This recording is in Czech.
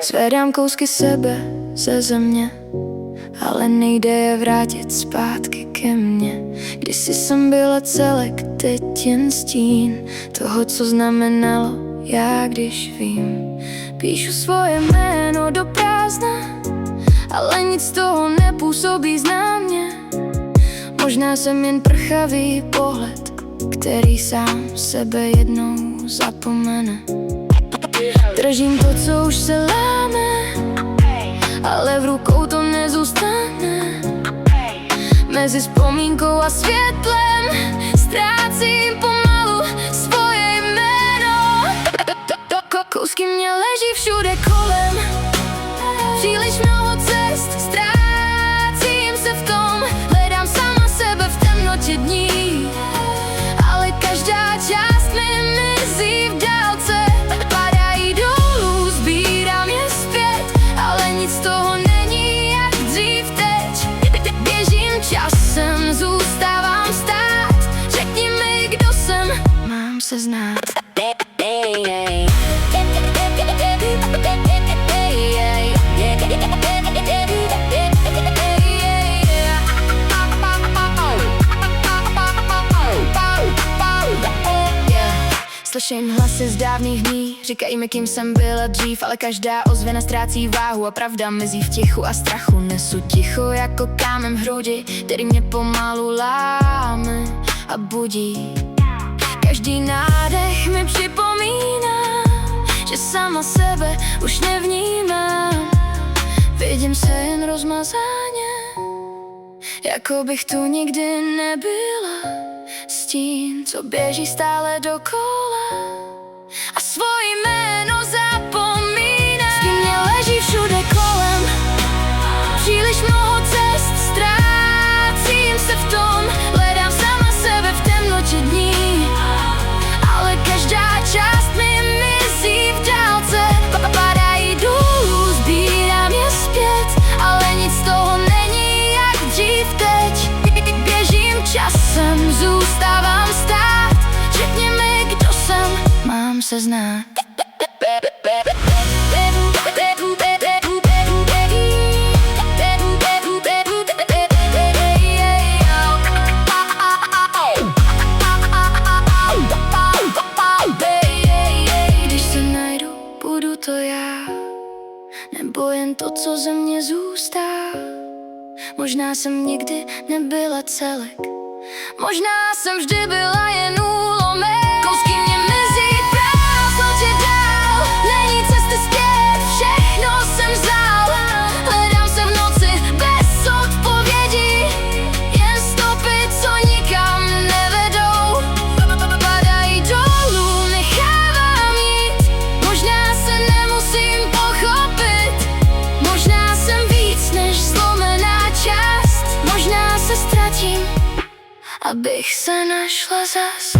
Zvedám kousky sebe ze země, ale nejde je vrátit zpátky ke mně. Kdysi jsem byla celek, teď jen stín toho, co znamenalo já, když vím. Píšu svoje jméno do prázdna, ale nic z toho nepůsobí známě. Možná jsem jen prchavý pohled, který sám sebe jednou zapomene. Držím to, co už se láme, ale v rukou to nezůstane. Mezi vzpomínkou a světlem ztrácím pomalu svoje jméno. Kousky mě leží všude kolem, příliš mnoho cest, ztrácím se v tom. Hledám sama sebe v temnotě dní, ale každá část mi mizí v dálce. Padají dolů, sbírám je zpět, ale nic z toho není jak dřív teď. Běžím časem, zůstávám stát. Řekni mi, kdo jsem, mám se znát. Slyším hlasy z dávných dní, říkají mi, kým jsem byla dřív, ale každá ozvěna ztrácí váhu a pravda mizí v tichu a strachu. Nesu ticho jako kámen v hrudi, který mě pomalu láme a budí. Každý nádech mi připomíná, že sama sebe už nevnímám. Vidím se jen rozmazáně, jako bych tu nikdy nebyla. Stín, co běží stále dokola a svoje jméno zapomíná. Stín mě leží všude kolem, příliš mnoho cest, ztrácím se v tom. Hledám sama sebe v temnotě dní, ale každá část mi mizí v dálce. Padají dolů, sbírám je zpět, ale nic z toho není jak dřív teď. Běžím časem, zůstávám stát. Řekni mi, kdo jsem, mám se znát. Když se najdu, budu to já, nebo jen to, co ze mě zůstá. Možná jsem nikdy nebyla celek, možná jsem vždy byla jen úlomek. Kousky mě mizí v prázdnotě dál, není cesty zpět, všechno jsem vzal. Hledám se v noci bez odpovědí, jen stopy, co nikam nevedou. Padají dolů, nechávám jít, možná se nemusím pochopit. Možná jsem víc než zlomená část, možná se ztratím, abych se našla zas.